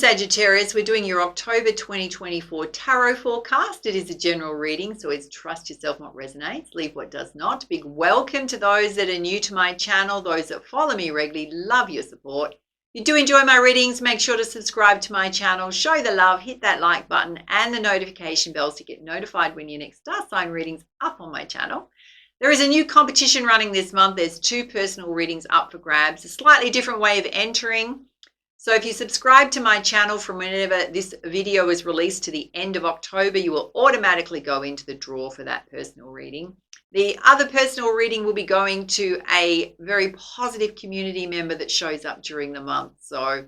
Sagittarius. We're doing your October 2024 tarot forecast. It is a general reading, so it's trust yourself what resonates, leave what does not. Big welcome to those that are new to my channel, those that follow me regularly. Love your support. If you do enjoy my readings, make sure to subscribe to my channel, show the love, hit that like button and the notification bell to get notified when your next star sign readings up on my channel. There is a new competition running this month. There's 2 personal readings up for grabs, a slightly different way of entering. So if you subscribe to my channel from whenever this video is released to the end of October, you will automatically go into the draw for that personal reading. The other personal reading will be going to a very positive community member that shows up during the month. So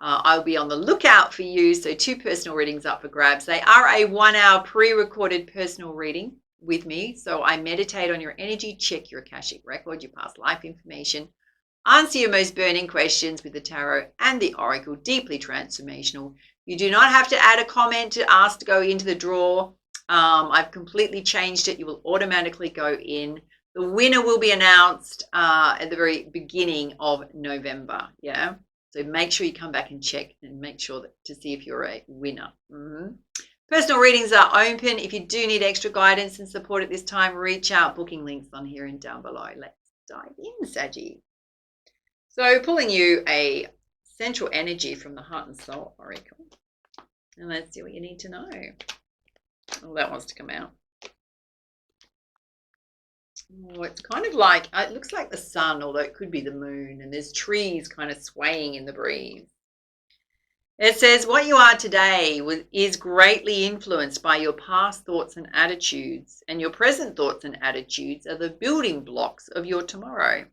I'll be on the lookout for you. So 2 personal readings up for grabs. They are a 1-hour pre-recorded personal reading with me. So I meditate on your energy, check your Akashic record, your past life information, answer your most burning questions with the tarot and the oracle, deeply transformational. You do not have to add a comment to ask to go into the draw. I've completely changed it. You will automatically go in. The winner will be announced at the very beginning of November. Yeah. So make sure you come back and check and make sure to see if you're a winner. Personal readings are open. If you do need extra guidance and support at this time, reach out. Booking links on here and down below. Let's dive in, Saggy. So pulling you a central energy from the Heart and Soul Oracle. And let's see what you need to know. Oh, that wants to come out. Oh, it's kind of like, it looks like the sun, although it could be the moon. And there's trees kind of swaying in the breeze. It says, what you are today is greatly influenced by your past thoughts and attitudes. And your present thoughts and attitudes are the building blocks of your tomorrow.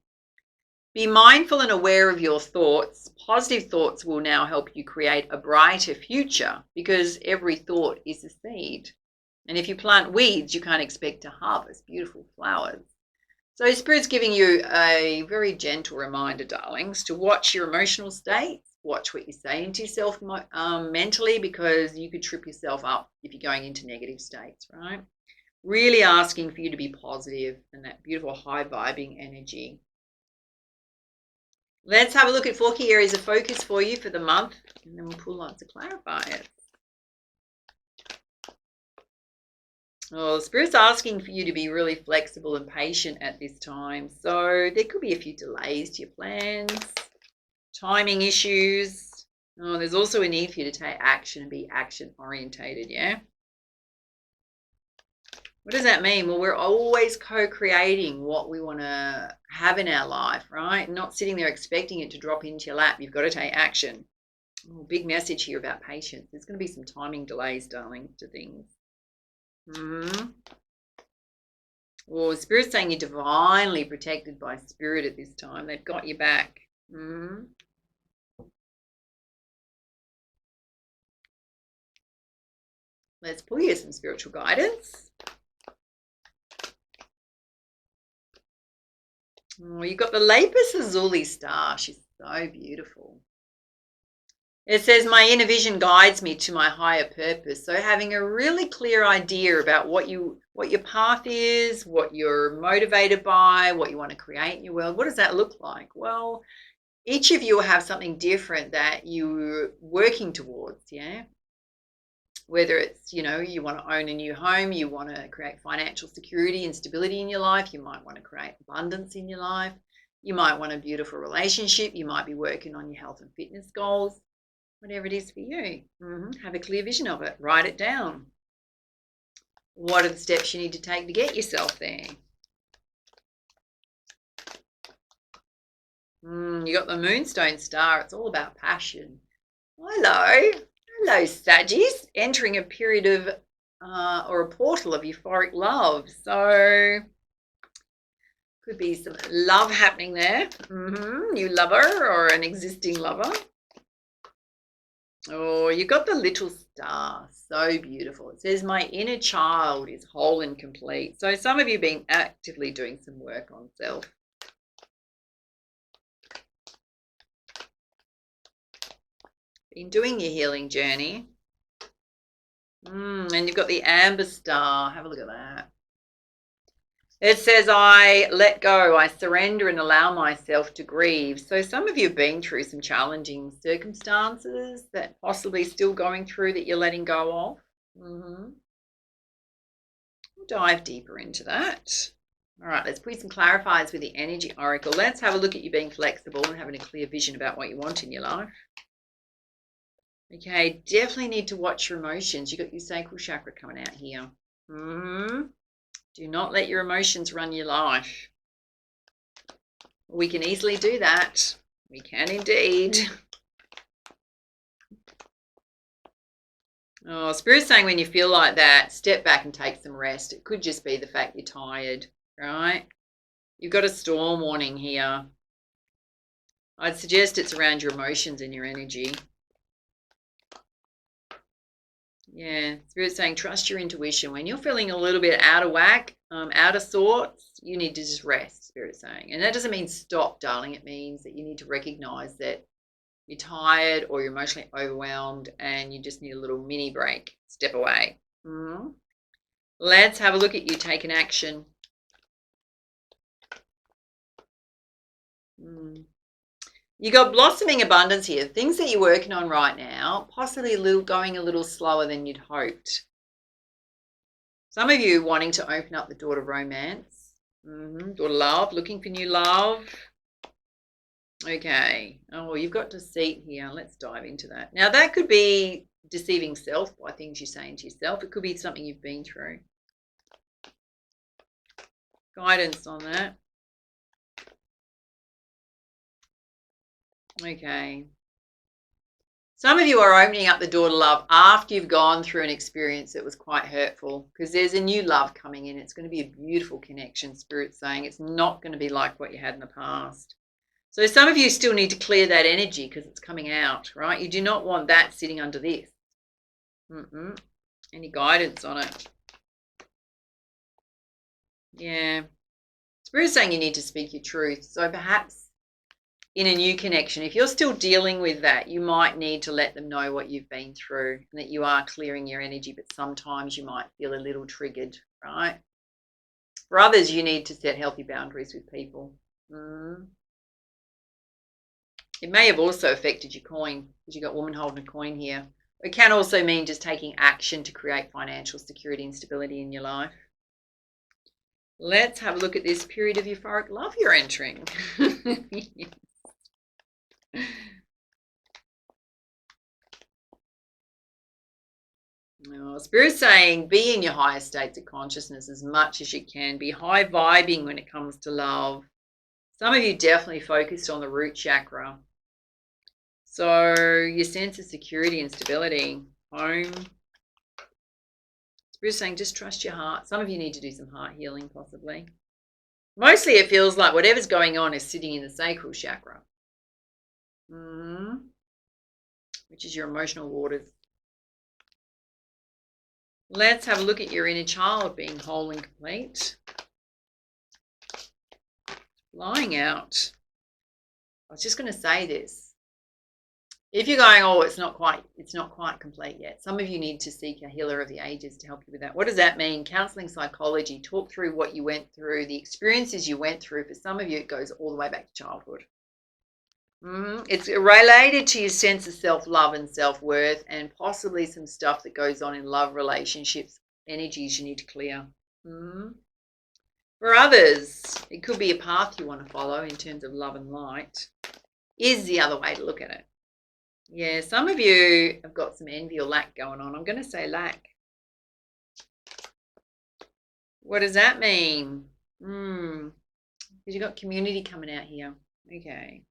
Be mindful and aware of your thoughts. Positive thoughts will now help you create a brighter future because every thought is a seed. And if you plant weeds, you can't expect to harvest beautiful flowers. So Spirit's giving you a very gentle reminder, darlings, to watch your emotional states. Watch what you're saying to yourself mentally, because you could trip yourself up if you're going into negative states, right? Really asking for you to be positive and that beautiful high vibing energy. Let's have a look at 4 key areas of focus for you for the month, and then we'll pull lots of clarifiers. Oh, Spirit's asking for you to be really flexible and patient at this time. So there could be a few delays to your plans, timing issues. Oh, there's also a need for you to take action and be action orientated, yeah? What does that mean? Well, we're always co-creating what we want to have in our life, right? Not sitting there expecting it to drop into your lap. You've got to take action. Oh, big message here about patience. There's going to be some timing delays, darling, to things. Well, Spirit's saying you're divinely protected by Spirit at this time. They've got your back. Let's pull you some spiritual guidance. Oh, you've got the lapis lazuli star. She's so beautiful. It says, my inner vision guides me to my higher purpose. So having a really clear idea about what your path is, what you're motivated by, what you want to create in your world. What does that look like? Well, each of you will have something different that you're working towards, yeah? Whether it's, you want to own a new home, you want to create financial security and stability in your life, you might want to create abundance in your life, you might want a beautiful relationship, you might be working on your health and fitness goals, whatever it is for you. Have a clear vision of it, write it down. What are the steps you need to take to get yourself there? You got the moonstone star, it's all about passion. Hello, Saggies, entering a period of, or a portal of euphoric love. So, could be some love happening there. New lover or an existing lover. Oh, you got the little star. So beautiful. It says, my inner child is whole and complete. So some of you have been actively doing some work on self. Been doing your healing journey. And you've got the amber star. Have a look at that. It says, I let go, I surrender and allow myself to grieve. So some of you have been through some challenging circumstances that possibly still going through that you're letting go of. We'll dive deeper into that. All right, let's put some clarifiers with the energy oracle. Let's have a look at you being flexible and having a clear vision about what you want in your life. Okay, definitely need to watch your emotions. You've got your sacral chakra coming out here. Do not let your emotions run your life. We can easily do that. We can indeed. Oh, Spirit's saying when you feel like that, step back and take some rest. It could just be the fact you're tired, right? You've got a storm warning here. I'd suggest it's around your emotions and your energy. Yeah, Spirit's saying trust your intuition. When you're feeling a little bit out of whack, out of sorts, you need to just rest, Spirit's saying. And that doesn't mean stop, darling. It means that you need to recognize that you're tired or you're emotionally overwhelmed and you just need a little mini break. Step away. Let's have a look at you taking action. You got blossoming abundance here. Things that you're working on right now, possibly going a little slower than you'd hoped. Some of you wanting to open up the door to romance. Door to love, looking for new love. Okay. Oh, you've got deceit here. Let's dive into that. Now, that could be deceiving self by things you're saying to yourself. It could be something you've been through. Guidance on that. Okay. Some of you are opening up the door to love after you've gone through an experience that was quite hurtful, because there's a new love coming in. It's going to be a beautiful connection, Spirit's saying. It's not going to be like what you had in the past. So some of you still need to clear that energy because it's coming out, right? You do not want that sitting under this. Any guidance on it? Yeah. Spirit's saying you need to speak your truth. So perhaps in a new connection, if you're still dealing with that, you might need to let them know what you've been through and that you are clearing your energy, but sometimes you might feel a little triggered, right? For others, you need to set healthy boundaries with people. It may have also affected your coin, because you've got woman holding a coin here. It can also mean just taking action to create financial security and stability in your life. Let's have a look at this period of euphoric love you're entering. Spirit's saying be in your highest states of consciousness as much as you can. Be high vibing when it comes to love. Some of you definitely focused on the root chakra. So your sense of security and stability, home. Spirit's saying just trust your heart. Some of you need to do some heart healing possibly. Mostly it feels like whatever's going on is sitting in the sacral chakra, which is your emotional waters. Let's have a look at your inner child being whole and complete. Lying out. I was just going to say this. If you're going, oh, it's not quite complete yet. Some of you need to seek a healer of the ages to help you with that. What does that mean? Counseling, psychology, talk through what you went through, the experiences you went through. For some of you, it goes all the way back to childhood. It's related to your sense of self-love and self-worth, and possibly some stuff that goes on in love relationships, energies you need to clear. For others, it could be a path you want to follow in terms of love and light, is the other way to look at it. Yeah, some of you have got some envy or lack going on. I'm going to say lack. What does that mean? Because you've got community coming out here. Okay.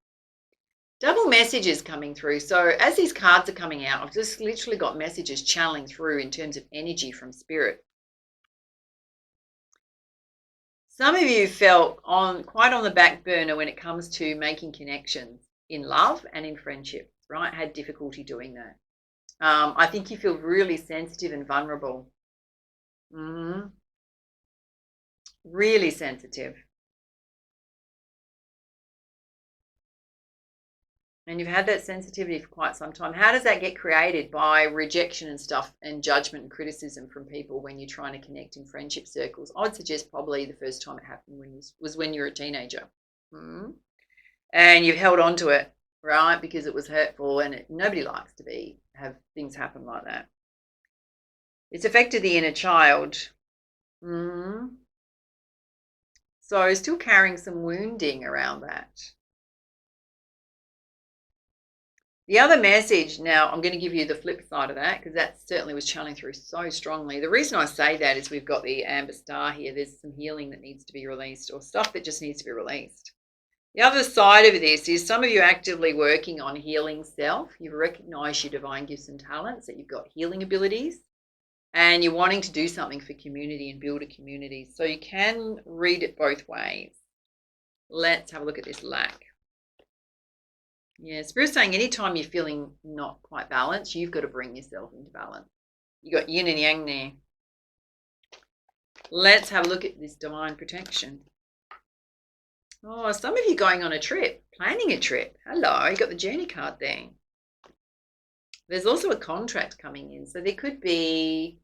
Double messages coming through. So as these cards are coming out, I've just literally got messages channeling through in terms of energy from Spirit. Some of you felt quite on the back burner when it comes to making connections in love and in friendship, right? Had difficulty doing that. I think you feel really sensitive and vulnerable. Really sensitive. And you've had that sensitivity for quite some time. How does that get created? By rejection and stuff, and judgment and criticism from people when you're trying to connect in friendship circles. I would suggest probably the first time it happened was when you were a teenager. And you've held on to it, right? Because it was hurtful, and nobody likes to have things happen like that. It's affected the inner child. So still carrying some wounding around that. The other message, now I'm going to give you the flip side of that, because that certainly was channeling through so strongly. The reason I say that is we've got the amber star here. There's some healing that needs to be released, or stuff that just needs to be released. The other side of this is some of you actively working on healing self. You've recognized your divine gifts and talents, that you've got healing abilities, and you're wanting to do something for community and build a community. So you can read it both ways. Let's have a look at this lack. Yeah, Spirit's saying anytime you're feeling not quite balanced, you've got to bring yourself into balance. You got yin and yang there. Let's have a look at this divine protection. Oh, some of you going on a trip, planning a trip. Hello, you got the journey card there. There's also a contract coming in. So there could be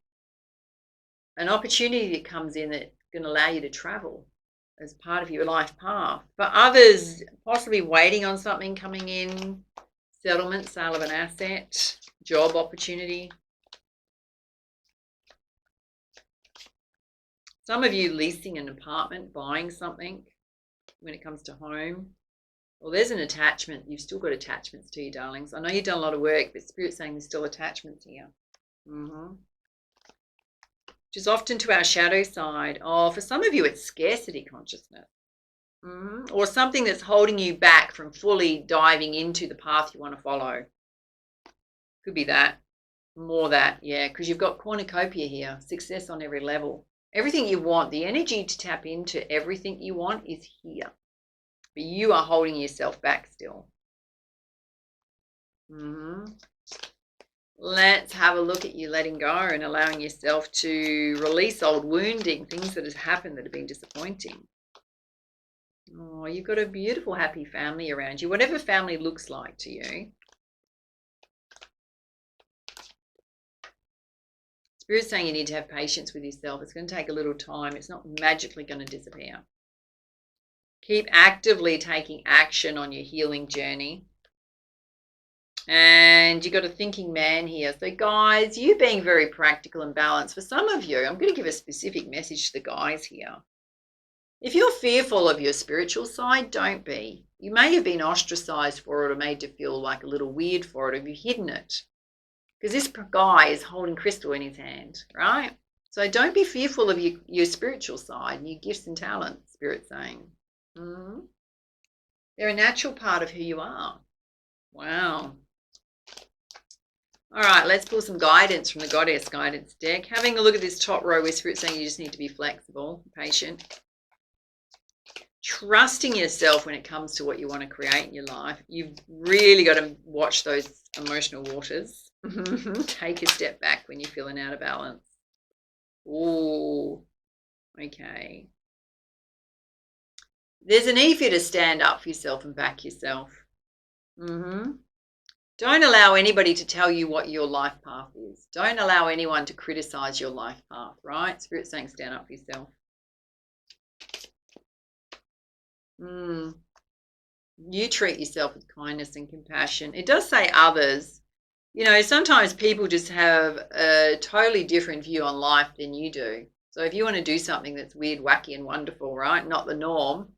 an opportunity that comes in that's going to allow you to travel as part of your life path. For others, possibly waiting on something coming in, settlement, sale of an asset, job opportunity. Some of you leasing an apartment, buying something when it comes to home. Well, there's an attachment. You've still got attachments to you, darlings. I know you've done a lot of work, but Spirit's saying there's still attachments here. Which is often to our shadow side. Oh, for some of you, it's scarcity consciousness. Or something that's holding you back from fully diving into the path you want to follow. Could be that. More that, yeah, because you've got cornucopia here. Success on every level. Everything you want, the energy to tap into everything you want is here. But you are holding yourself back still. Let's have a look at you letting go and allowing yourself to release old wounding, things that have happened that have been disappointing. Oh, you've got a beautiful, happy family around you, whatever family looks like to you. Spirit's saying you need to have patience with yourself. It's going to take a little time. It's not magically going to disappear. Keep actively taking action on your healing journey. And you've got a thinking man here. So guys, you being very practical and balanced. For some of you, I'm going to give a specific message to the guys here. If you're fearful of your spiritual side, don't be. You may have been ostracized for it or made to feel like a little weird for it, or you've hidden it. Because this guy is holding crystal in his hand, right? So don't be fearful of your spiritual side and your gifts and talents, Spirit's saying. They're a natural part of who you are. Wow. All right, let's pull some guidance from the Goddess Guidance deck. Having a look at this top row where Spirit's saying you just need to be flexible, patient. Trusting yourself when it comes to what you want to create in your life. You've really got to watch those emotional waters. Take a step back when you're feeling out of balance. Ooh, okay. There's a need for you to stand up for yourself and back yourself. Don't allow anybody to tell you what your life path is. Don't allow anyone to criticize your life path, right? Spirit's saying stand up for yourself. You treat yourself with kindness and compassion. It does say others. You know, sometimes people just have a totally different view on life than you do. So if you want to do something that's weird, wacky, and wonderful, right? Not the norm.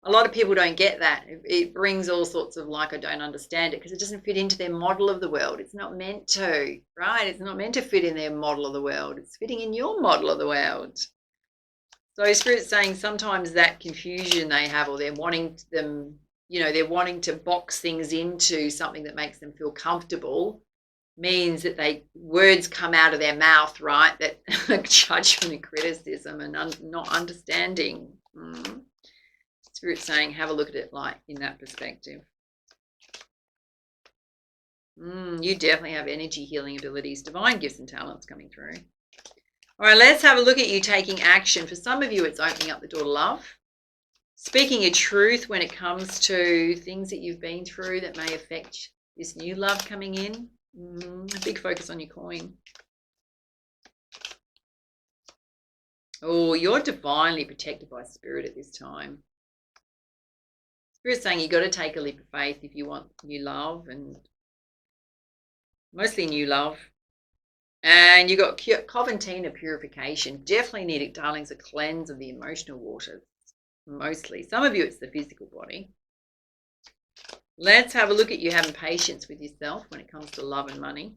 A lot of people don't get that. It brings all sorts of like, I don't understand it, because it doesn't fit into their model of the world. It's not meant to, right? It's not meant to fit in their model of the world. It's fitting in your model of the world. So Spirit's saying sometimes that confusion they have, or they're wanting them, you know, they're wanting to box things into something that makes them feel comfortable, means that words come out of their mouth, right? That judgment and criticism and not understanding. Spirit's saying have a look at it like in that perspective. You definitely have energy healing abilities, divine gifts and talents coming through. All right, let's have a look at you taking action. For some of you, it's opening up the door to love. Speaking your truth when it comes to things that you've been through that may affect this new love coming in. A big focus on your coin. Oh, you're divinely protected by spirit at this time. Spirit's saying you've got to take a leap of faith if you want new love, and mostly new love. And you've got Coventina purification. Definitely need it, darlings, a cleanse of the emotional waters. Mostly. Some of you, it's the physical body. Let's have a look at you having patience with yourself when it comes to love and money.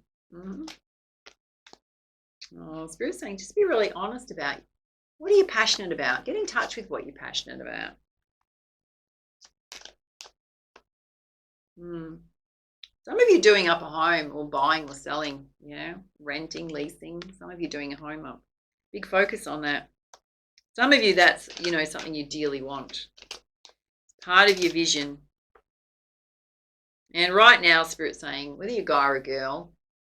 Oh, Spirit's saying just be really honest about what are you passionate about. Get in touch with what you're passionate about. Some of you doing up a home or buying or selling, renting, leasing. Some of you doing a home up. Big focus on that. Some of you, that's, something you dearly want. It's part of your vision. And right now, Spirit's saying, whether you're a guy or a girl,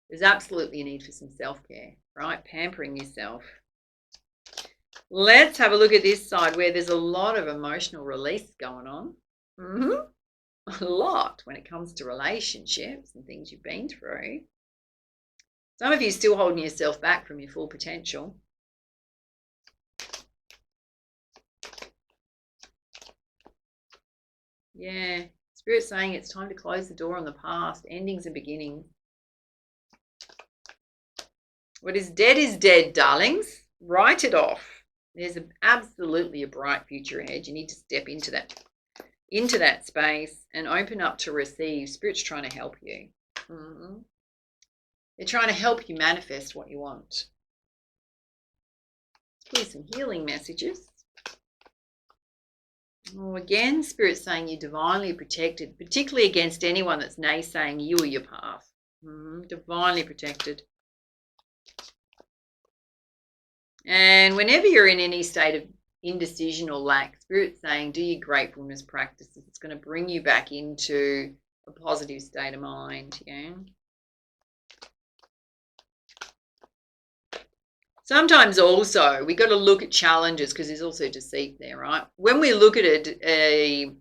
there's absolutely a need for some self-care, right? Pampering yourself. Let's have a look at this side where there's a lot of emotional release going on. A lot when it comes to relationships and things you've been through. Some of you are still holding yourself back from your full potential. Yeah, Spirit's saying it's time to close the door on the past, endings and beginnings. What is dead, darlings. Write it off. There's absolutely a bright future ahead. You need to step into that space and open up to receive. Spirit's trying to help you. They're trying to help you manifest what you want. Here's some healing messages. Oh, again, Spirit's saying you're divinely protected, particularly against anyone that's naysaying you or your path. Divinely protected. And whenever you're in any state of indecision or lack, Spirit's saying do your gratefulness practices. It's going to bring you back into a positive state of mind. Sometimes also we got to look at challenges because there's also deceit there, right? When we look at an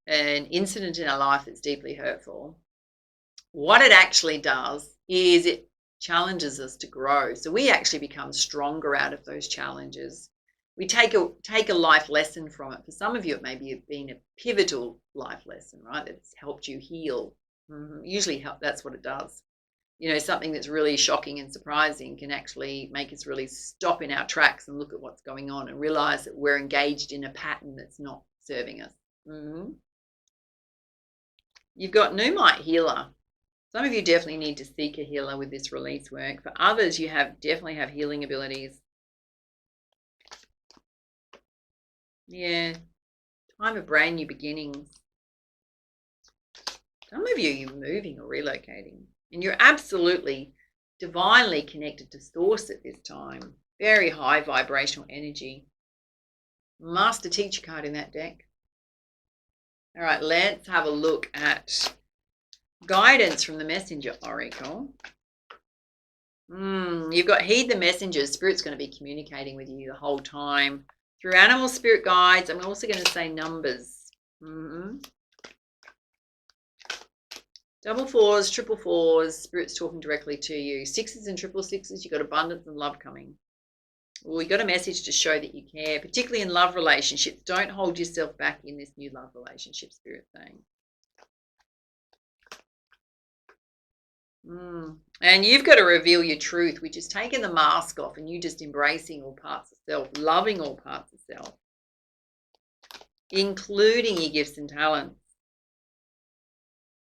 incident in our life that's deeply hurtful, what it actually does is it challenges us to grow. So we actually become stronger out of those challenges. We take a life lesson from it. For some of you, it may be been a pivotal life lesson, right? That's helped you heal. Usually that's what it does. Something that's really shocking and surprising can actually make us really stop in our tracks and look at what's going on and realize that we're engaged in a pattern that's not serving us. You've got Pneumite Healer. Some of you definitely need to seek a healer with this release work. For others, you definitely have healing abilities. Yeah, time of brand new beginnings. Some of you, you're moving or relocating. And you're absolutely divinely connected to source at this time. Very high vibrational energy. Master teacher card in that deck. All right, let's have a look at guidance from the Messenger Oracle. You've got heed the messenger. Spirit's going to be communicating with you the whole time. Through animal spirit guides. I'm also going to say numbers. Double fours, triple fours, Spirit's talking directly to you. Sixes and triple sixes, you've got abundance and love coming. Well, you've got a message to show that you care, particularly in love relationships. Don't hold yourself back in this new love relationship, Spirit saying. And you've got to reveal your truth, which is taking the mask off and you just embracing all parts of self, loving all parts of self, including your gifts and talents.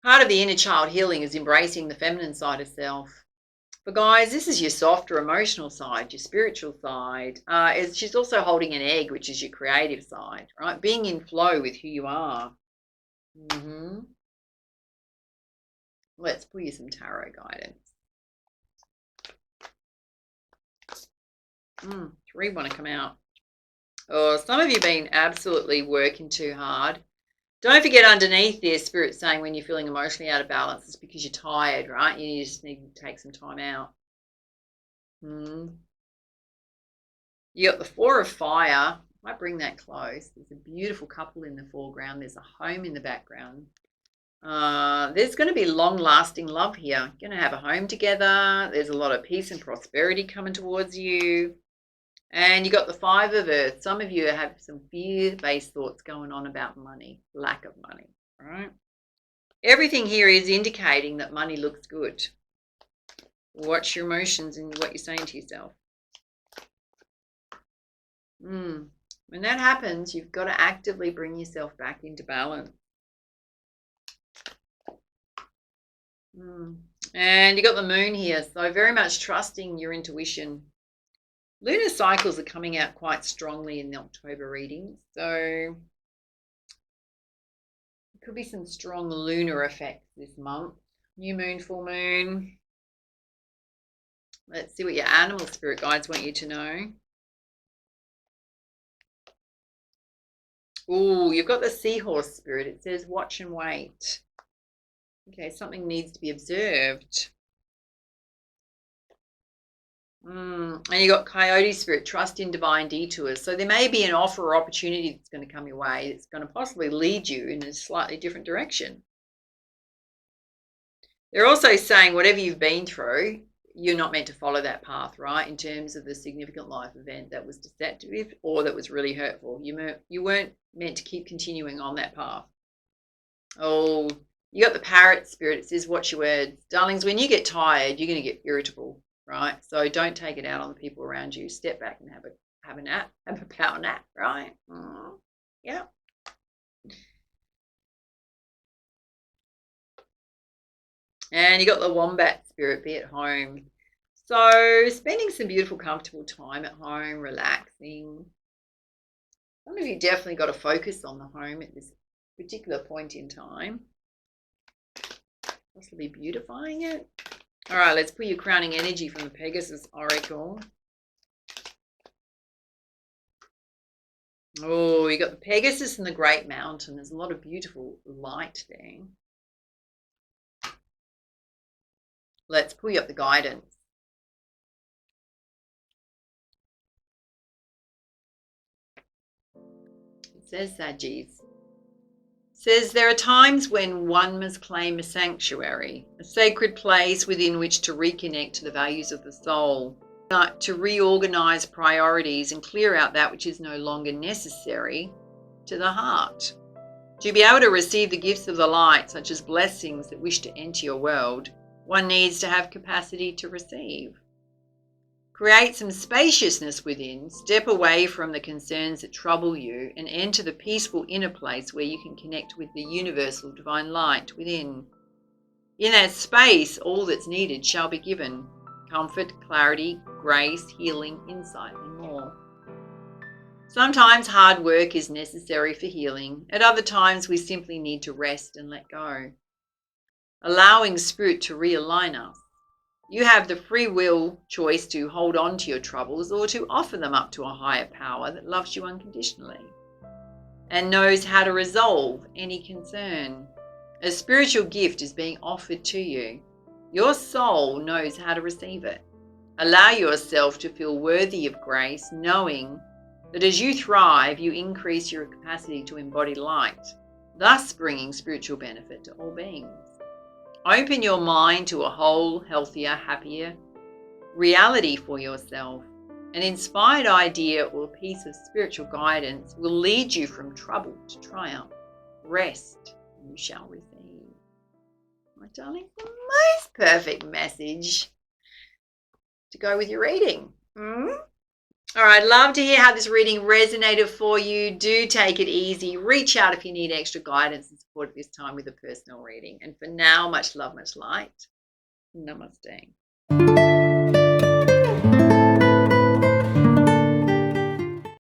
Part of the inner child healing is embracing the feminine side of self. But guys, this is your softer emotional side, your spiritual side. She's also holding an egg, which is your creative side, right? Being in flow with who you are. Let's pull you some tarot guidance. 3 want to come out. Oh, some of you have been absolutely working too hard. Don't forget underneath this, Spirit saying when you're feeling emotionally out of balance, it's because you're tired, right? You just need to take some time out. You got the 4 of fire. Might bring that close. There's a beautiful couple in the foreground. There's a home in the background. There's going to be long-lasting love here. You're going to have a home together. There's a lot of peace and prosperity coming towards you. And you got the 5 of Earth. Some of you have some fear-based thoughts going on about money, lack of money, right? Everything here is indicating that money looks good. Watch your emotions and what you're saying to yourself. When that happens, you've got to actively bring yourself back into balance. And you got the moon here, so very much trusting your intuition. Lunar cycles are coming out quite strongly in the October reading, so there could be some strong lunar effects this month. New moon, full moon. Let's see what your animal spirit guides want you to know. Oh, you've got the seahorse spirit. It says watch and wait. Okay, something needs to be observed. And you got coyote spirit, trust in divine detours. So there may be an offer or opportunity that's going to come your way. It's going to possibly lead you in a slightly different direction. They're also saying whatever you've been through, you're not meant to follow that path, right? In terms of the significant life event that was deceptive or that was really hurtful. You weren't meant to keep continuing on that path. Oh, you got the parrot spirit. It says, watch your words. Darlings, when you get tired, you're going to get irritable, right? So don't take it out on the people around you. Step back and have a nap, have a power nap, right? Yeah. And you got the wombat spirit, be at home. So spending some beautiful, comfortable time at home, relaxing. Some of you definitely got to focus on the home at this particular point in time. Possibly beautifying it. All right, let's put your crowning energy from the Pegasus Oracle. Oh, you got the Pegasus and the Great Mountain. There's a lot of beautiful light there. Let's pull you up the guidance. It says, Sagis. Says there are times when one must claim a sanctuary, a sacred place within which to reconnect to the values of the soul, to reorganize priorities and clear out that which is no longer necessary to the heart. To be able to receive the gifts of the light, such as blessings that wish to enter your world, one needs to have capacity to receive. Create some spaciousness within, step away from the concerns that trouble you, and enter the peaceful inner place where you can connect with the universal divine light within. In that space, all that's needed shall be given: comfort, clarity, grace, healing, insight, and more. Sometimes hard work is necessary for healing. At other times, we simply need to rest and let go, allowing spirit to realign us. You have the free will choice to hold on to your troubles or to offer them up to a higher power that loves you unconditionally and knows how to resolve any concern. A spiritual gift is being offered to you. Your soul knows how to receive it. Allow yourself to feel worthy of grace, knowing that as you thrive, you increase your capacity to embody light, thus bringing spiritual benefit to all beings. Open your mind to a whole, healthier, happier reality for yourself. An inspired idea or piece of spiritual guidance will lead you from trouble to triumph. Rest, and you shall receive. My darling, the most perfect message to go with your reading. All right, love to hear how this reading resonated for you. Do take it easy. Reach out if you need extra guidance and support at this time with a personal reading. And for now, much love, much light. Namaste.